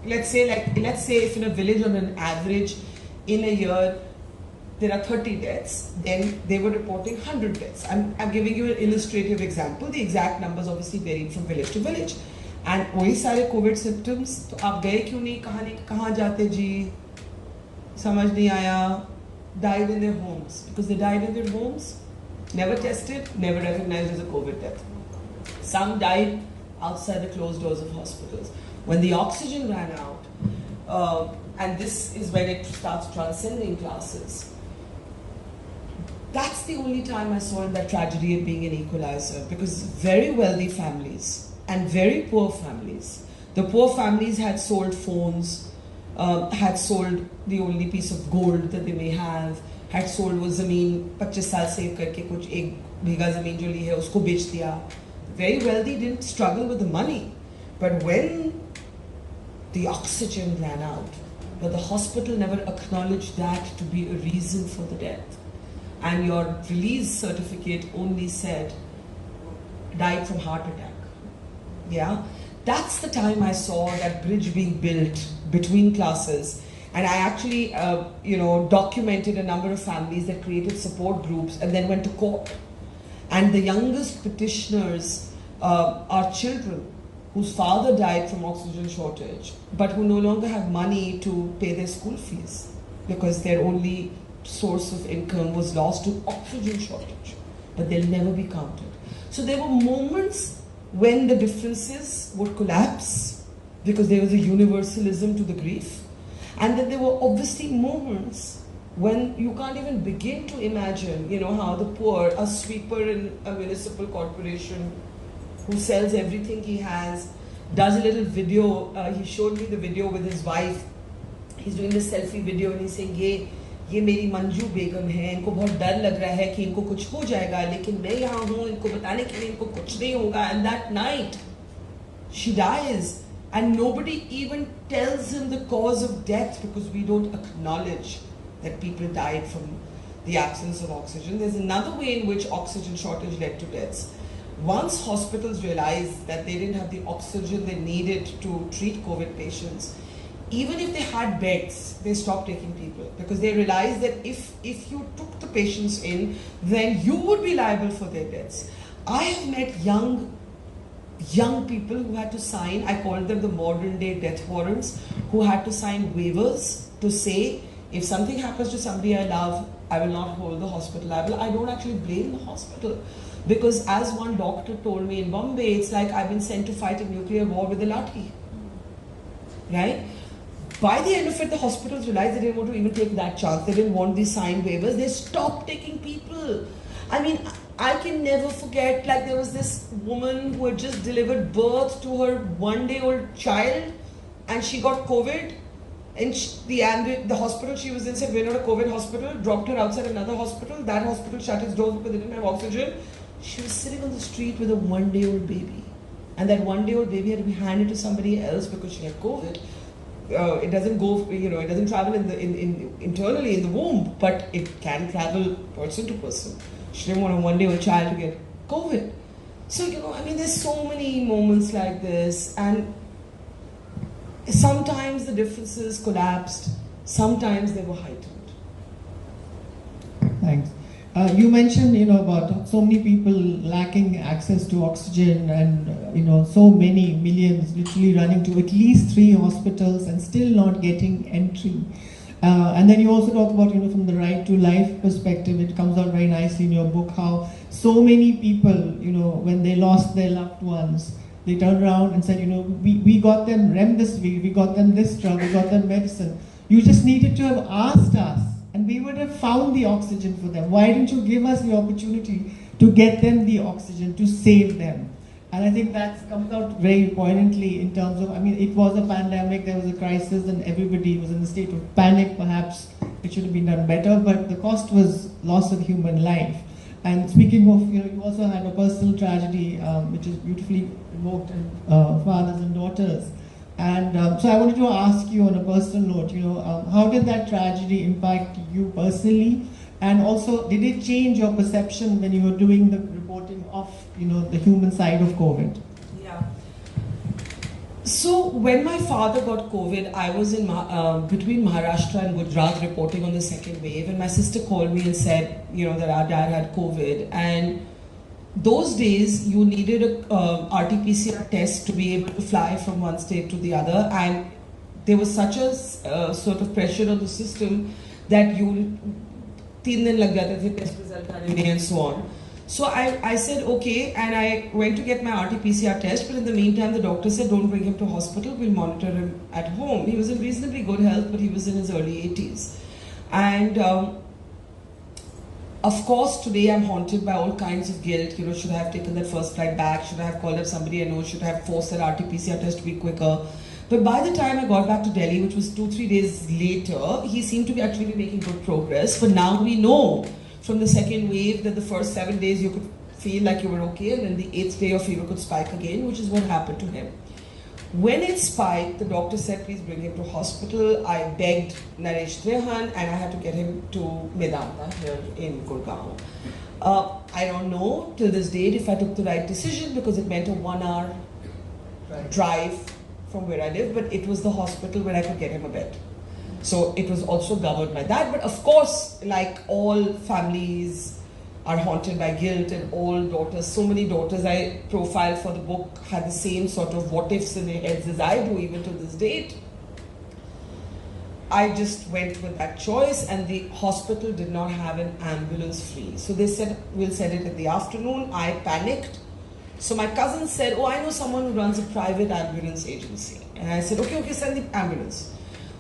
Let's say if in a village on an average in a year there are 30 deaths, then they were reporting 100 deaths. I'm giving you an illustrative example. The exact numbers obviously varied from village to village. And वही सारे Covid symptoms, तो आप गए क्यों नहीं, कहाँ जाते जी, समझ नहीं आया. Died in their homes. Because they died in their homes, never tested, never recognized as a COVID death. Some died outside the closed doors of hospitals. When the oxygen ran out, and this is when it starts transcending classes, that's the only time I saw in that tragedy it being an equalizer. Because very wealthy families and very poor families, the poor families had sold phones, had sold the only piece of gold that they may have, had sold वो ज़मीन 25 साल save करके कुछ एक बीघा ज़मीन जो ली है उसको बेच दिया. Very wealthy didn't struggle with the money, but when the oxygen ran out, but the hospital never acknowledged that to be a reason for the death, and your release certificate only said died from heart attack. Yeah. That's the time I saw that bridge being built between classes. And I actually, documented a number of families that created support groups and then went to court. And the youngest petitioners are children whose father died from oxygen shortage, but who no longer have money to pay their school fees because their only source of income was lost to oxygen shortage. But they'll never be counted. So there were moments when the differences would collapse because there was a universalism to the grief. And then there were obviously moments when you can't even begin to imagine, how the poor, a sweeper in a municipal corporation who sells everything he has, does a little video. He showed me the video with his wife. He's doing this selfie video and he's saying, ये मेरी मंजू बेगम है, इनको बहुत डर लग रहा है कि इनको कुछ हो जाएगा, लेकिन मैं यहाँ हूँ इनको बताने के लिए इनको कुछ नहीं होगा. And that night she dies and nobody even tells him the cause of death because we don't acknowledge that people died from the absence of oxygen. There's another way in which oxygen shortage led to deaths. Once hospitals realized that they didn't have the oxygen they needed to treat COVID patients, even if they had beds, they stopped taking people because they realized that if you took the patients in, then you would be liable for their deaths. I have met young people who had to sign, I called them the modern day death warrants, who had to sign waivers to say, if something happens to somebody I love, I will not hold the hospital liable. I don't actually blame the hospital. Because as one doctor told me in Bombay, it's like I've been sent to fight a nuclear war with a lathi. Right? By the end of it, the hospitals realized they didn't want to even take that chance. They didn't want these signed waivers. They stopped taking people. I mean, I can never forget, like there was this woman who had just delivered birth to her 1-day-old child and she got COVID. And the hospital she was in said, we're not a COVID hospital, dropped her outside another hospital. That hospital shut its doors because they didn't have oxygen. She was sitting on the street with a 1-day-old baby. And that 1-day-old baby had to be handed to somebody else because she had COVID. It doesn't go, it doesn't travel internally in the womb, but it can travel person to person. She didn't want a 1-day-old child to get COVID. So, there's so many moments like this, and sometimes the differences collapsed, sometimes they were heightened. Thanks. You mentioned, about so many people lacking access to oxygen and, so many millions literally running to at least 3 hospitals and still not getting entry. And then you also talk about, from the right to life perspective, it comes out very nicely in your book, how so many people, when they lost their loved ones, they turned around and said, we got them remdesivir, we got them this drug, we got them medicine. You just needed to have asked us, and we would have found the oxygen for them. Why didn't you give us the opportunity to get them the oxygen, to save them? And I think that comes out very poignantly in terms of, it was a pandemic, there was a crisis, and everybody was in a state of panic. Perhaps it should have been done better, but the cost was loss of human life. And speaking of, you also had a personal tragedy, which is beautifully evoked in fathers and daughters. And so I wanted to ask you on a personal note, how did that tragedy impact you personally? And also, did it change your perception when you were doing the reporting of, the human side of COVID? Yeah. So when my father got COVID, I was in between Maharashtra and Gujarat reporting on the second wave, and my sister called me and said, that our dad had COVID. And those days, you needed a RT-PCR test to be able to fly from one state to the other, and there was such a sort of pressure on the system that 3 दिन लग जाते थे test result आने में and so on. So I said okay, and I went to get my RT-PCR test, but in the meantime the doctor said don't bring him to hospital, we'll monitor him at home. He was in reasonably good health, but he was in his early 80s. And of course today I'm haunted by all kinds of guilt. Should I have taken that first flight back? Should I have called up somebody I know? Should I have forced that RT-PCR test to be quicker? But by the time I got back to Delhi, which was 2-3 days later, he seemed to be actually making good progress. But now we know from the second wave that the first 7 days you could feel like you were okay, and then the 8th day your fever could spike again, which is what happened to him. When it spiked, the doctor said, please bring him to hospital. I begged Naresh Trehan, and I had to get him to Medanta here in Gurgaon. I don't know till this date if I took the right decision, because it meant a 1-hour drive from where I live, but it was the hospital where I could get him a bed. So it was also governed by that. But of course, like all families are haunted by guilt, and all daughters, so many daughters I profiled for the book had the same sort of what ifs in their heads as I do even to this date. I just went with that choice, and the hospital did not have an ambulance free. So they said, we'll send it in the afternoon. I panicked. So my cousin said, oh, I know someone who runs a private ambulance agency. And I said, okay, send the ambulance.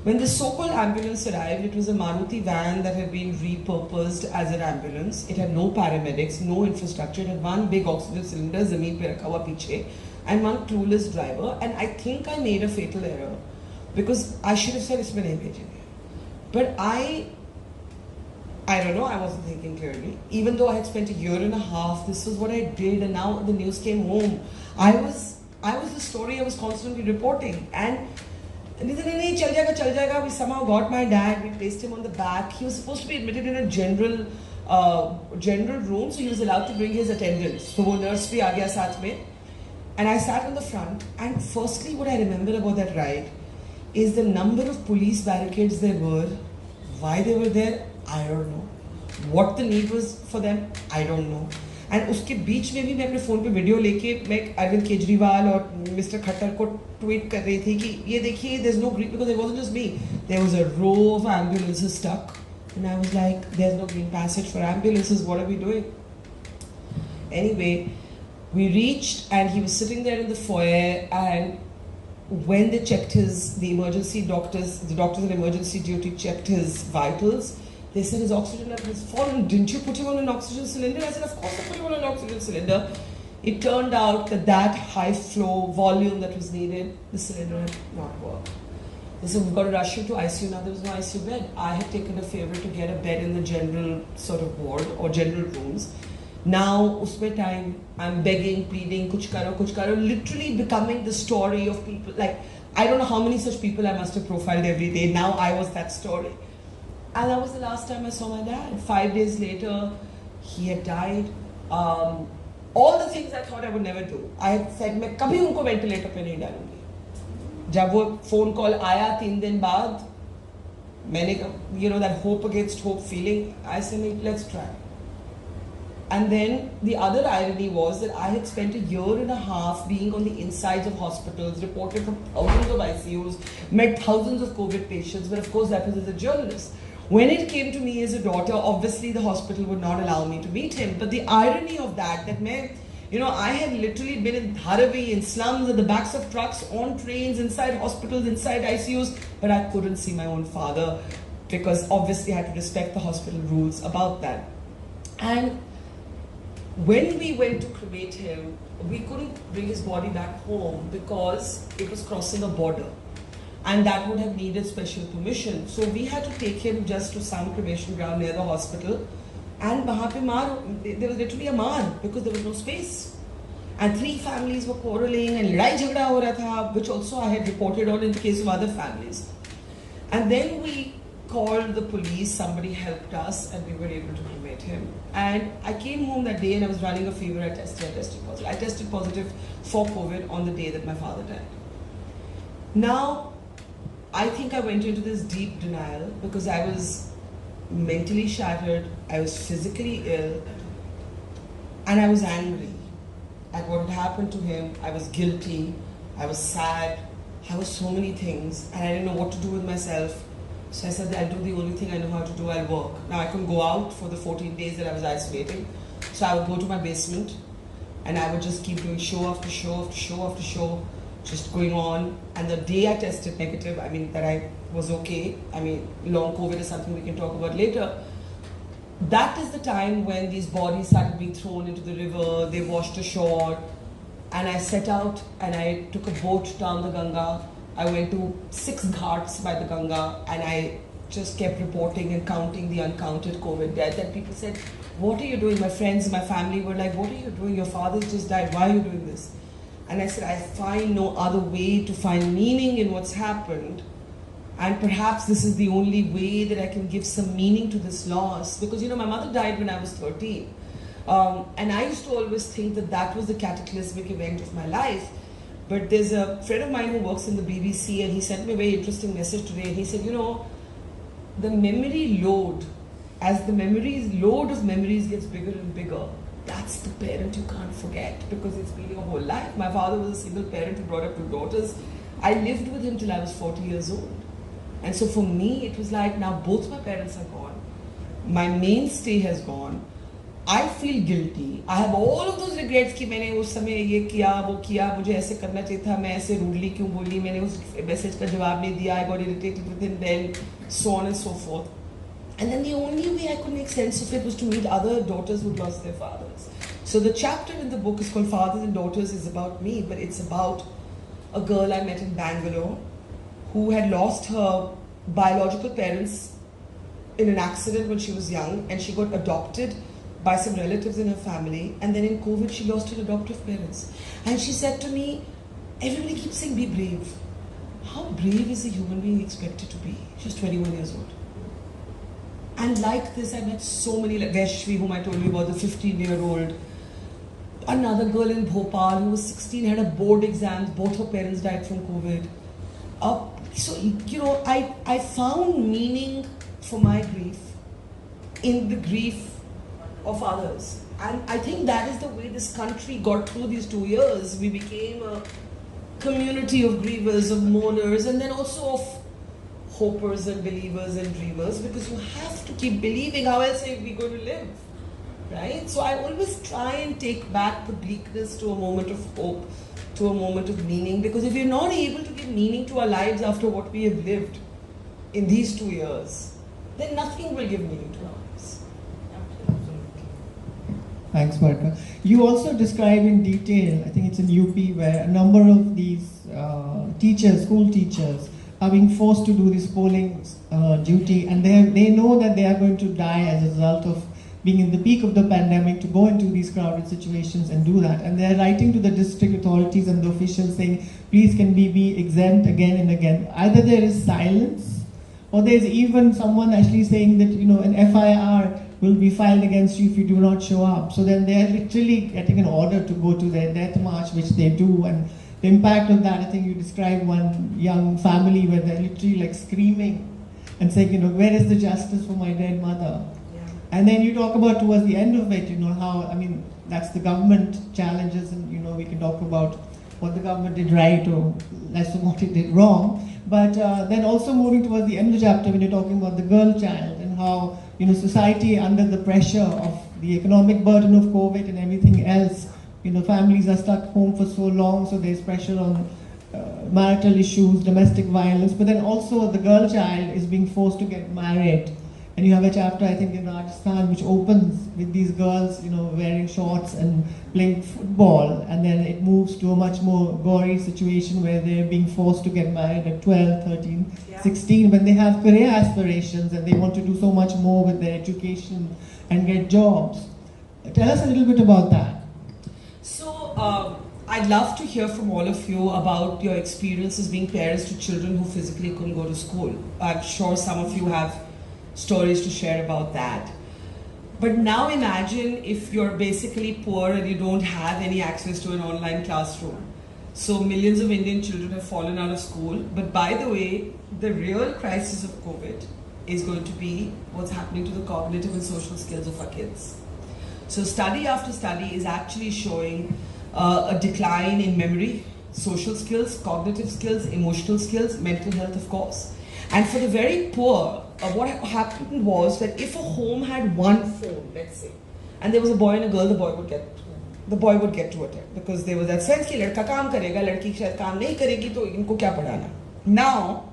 When the so-called ambulance arrived, it was a Maruti van that had been repurposed as an ambulance. It had no paramedics, no infrastructure. It had one big oxygen cylinder, zameen pe rakha hua piche, and one clueless driver. And I think I made a fatal error, because I should have said, isme nahi bhejenge. But I don't know, I wasn't thinking clearly. Even though I had spent a year and a half, this was what I did, and now the news came home. I was the story I was constantly reporting. And we somehow got my dad, we placed him on the back. He was supposed to be admitted in a general room, so he was allowed to bring his attendants. So wo nurse bhi aa gaya saath mein. And I sat on the front, and firstly what I remember about that ride is the number of police barricades there were. Why they were there, I don't know. What the need was for them, I don't know. And उसके बीच में भी मैं अपने phone पे video लेके मैं अरविंद केजरीवाल और mister Khattar को ट्वीट कर रही थी कि ये देखिए there is no green because it wasn't just me there was a row of ambulances stuck and I was like there is no green passage for ambulances what are we doing anyway we reached and he was sitting there in the foyer, and when they checked the doctors in emergency duty checked his vitals. They said his oxygen level has fallen. Didn't you put him on an oxygen cylinder? I said, of course I put him on an oxygen cylinder. It turned out that high flow volume that was needed, the cylinder had not worked. They said, we've got to rush him to ICU. Now there was no ICU bed. I had taken a favor to get a bed in the general sort of ward or general rooms. Now, usme time, I'm begging, pleading, kuch karo, literally becoming the story of people. Like, I don't know how many such people I must have profiled every day. Now I was that story. And that was the last time I saw my dad. 5 days later, he had died. All the things I thought I would never do. I had said, मैं कभी उनको ventilator पे नहीं डालूंगी. जब वो phone call आया 3 दिन बाद, मैंने that hope against hope feeling, I said, let's try. And then the other irony was that I had spent a year and a half being on the insides of hospitals, reported from thousands of ICUs, met thousands of COVID patients, but of course that was as a journalist. When it came to me as a daughter, obviously the hospital would not allow me to meet him. But the irony of that I had literally been in Dharavi, in slums, at the backs of trucks, on trains, inside hospitals, inside ICUs, but I couldn't see my own father because obviously I had to respect the hospital rules about that. And when we went to cremate him, we couldn't bring his body back home because it was crossing a border. And that would have needed special permission. So we had to take him just to some cremation ground near the hospital. And there was literally a maar because there was no space. And 3 families were quarreling and ladai jhagda ho raha tha, which also I had reported on in the case of other families. And then we called the police, somebody helped us, and we were able to cremate him. And I came home that day and I was running a fever. I tested positive. I tested positive for COVID on the day that my father died. Now, I think I went into this deep denial because I was mentally shattered, I was physically ill, and I was angry at what had happened to him. I was guilty, I was sad, I was so many things, and I didn't know what to do with myself. So I said, I'll do the only thing I know how to do, I'll work. Now I couldn't go out for the 14 days that I was isolating. So I would go to my basement and I would just keep doing show after show after show after show, just going on. And the day I tested negative, that I was okay. Long COVID is something we can talk about later. That is the time when these bodies started being thrown into the river, they washed ashore. And I set out and I took a boat down the Ganga. I went to 6 ghats by the Ganga and I just kept reporting and counting the uncounted COVID deaths. And people said, what are you doing? My friends, my family were like, what are you doing? Your father's just died. Why are you doing this? And I said, I find no other way to find meaning in what's happened. And perhaps this is the only way that I can give some meaning to this loss. Because, my mother died when I was 13. And I used to always think that was the cataclysmic event of my life. But there's a friend of mine who works in the BBC and he sent me a very interesting message today. And he said, the memory load, as the load of memories gets bigger and bigger, that's the parent you can't forget because it's been your whole life. My father was a single parent who brought up 2 daughters. I lived with him till I was 40 years old. And so for me, it was like now both my parents are gone. My mainstay has gone. I feel guilty. I have all of those regrets कि मैंने उस समय ये किया वो किया मुझे ऐसे करना चाहिए था मैं ऐसे रूडली क्यों बोली मैंने उस मैसेज का जवाब नहीं दिया I got irritated with him then so on and so forth. And then the only way I could make sense of it was to meet other daughters who'd lost their fathers. So the chapter in the book is called Fathers and Daughters is about me, but it's about a girl I met in Bangalore who had lost her biological parents in an accident when she was young and she got adopted by some relatives in her family, and then in COVID she lost her adoptive parents. And she said to me, everybody keeps saying be brave. How brave is a human being expected to be? She's 21 years old. And like this I met so many, like Vaishvi whom I told you about, the 15-year-old. Another girl in Bhopal who was 16, had a board exams, both her parents died from COVID. So I found meaning for my grief in the grief of others. And I think that is the way this country got through these 2 years. We became a community of grievers, of mourners, and then also of hopers and believers and dreamers, because you have to keep believing, how else are we going to live? Right? So I always try and take back the bleakness to a moment of hope, to a moment of meaning, because if we're not able to give meaning to our lives after what we have lived in these 2 years, then nothing will give meaning to our lives. Thanks, Barkha. You also describe in detail, I think it's in UP, where a number of these teachers, school teachers, are being forced to do this polling duty, and they know that they are going to die as a result of being in the peak of the pandemic, to go into these crowded situations and do that. And they're writing to the district authorities and the officials saying, please can we be exempt again and again. Either there is silence, or there's even someone actually saying that, you know, an FIR will be filed against you if you do not show up. So then they're literally getting an order to go to their death march, which they do. And the impact of that, I think you described one young family where they're literally like screaming and saying, you know, where is the justice for my dead mother? And then you talk about towards the end of it, you know, how, I mean, that's the government challenges, and, you know, we can talk about what the government did right or less of what it did wrong. But then also moving towards the end of the chapter, when you're talking about the girl child and how, you know, society under the pressure of the economic burden of COVID and everything else, you know, families are stuck home for so long, so there's pressure on marital issues, domestic violence, but then also the girl child is being forced to get married. And you have a chapter, I think, in Rajasthan, which opens with these girls, you know, wearing shorts and playing football, and then it moves to a much more gory situation where they're being forced to get married at 12, 13, 16, when they have career aspirations and they want to do so much more with their education and get jobs. Tell us a little bit about that. So, I'd love to hear from all of you about your experiences being parents to children who physically couldn't go to school. I'm sure some of you have stories to share about that. But now imagine if you're basically poor and you don't have any access to an online classroom. So millions of Indian children have fallen out of school. But by the way, the real crisis of COVID is going to be what's happening to the cognitive and social skills of our kids. So study after study is actually showing a decline in memory, social skills, cognitive skills, emotional skills, mental health, of course. And for the very poor, what happened was that if a home had one phone, let's say, and there was a boy and a girl, the boy would get to it, because there was that sense कि लड़का काम करेगा, लड़की शायद काम नहीं करेगी, तो इनको क्या पढ़ाना. Now,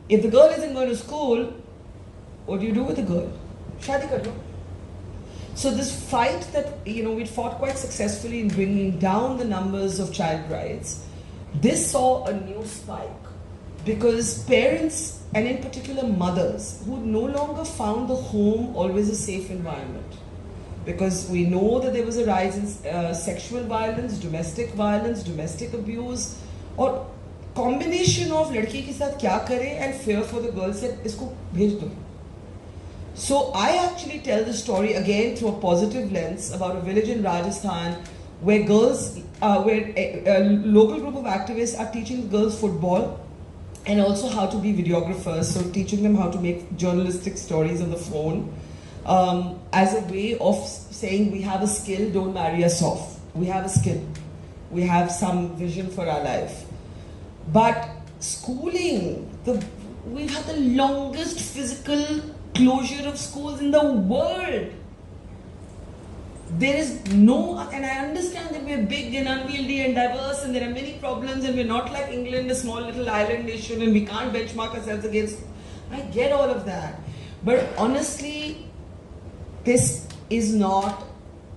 if the girl isn't going to school, what do you do with the girl? शादी कर लो. So this fight that, you know, we'd fought quite successfully in bringing down the numbers of child brides, this saw a new spike. Because parents, and in particular mothers, who no longer found the home always a safe environment. Because we know that there was a rise in sexual violence, domestic abuse, or combination of ladki ke sath kya kare and fear for the girl said, isko bhej do. So I actually tell the story again through a positive lens about a village in Rajasthan where where a local group of activists are teaching girls football, and also how to be videographers, so teaching them how to make journalistic stories on the phone, as a way of saying we have a skill, don't marry us off. We have a skill. We have some vision for our life. But schooling, we've had the longest physical closure of schools in the world. There is no, and I understand that we're big and unwieldy and diverse and there are many problems and we're not like England, a small little island nation, and we can't benchmark ourselves against, I get all of that. But honestly, this is not,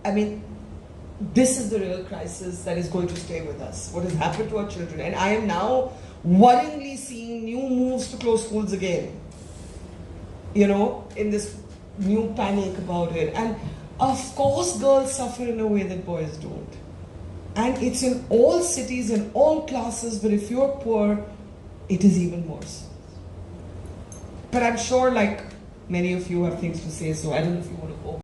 I mean, this is the real crisis that is going to stay with us, what has happened to our children. And I am now worryingly seeing new moves to close schools again, you know, in this new panic about it. And of course, girls suffer in a way that boys don't. And it's in all cities and all classes, but if you're poor, it is even worse. But I'm sure, like, many of you have things to say, so I don't know if you want to go.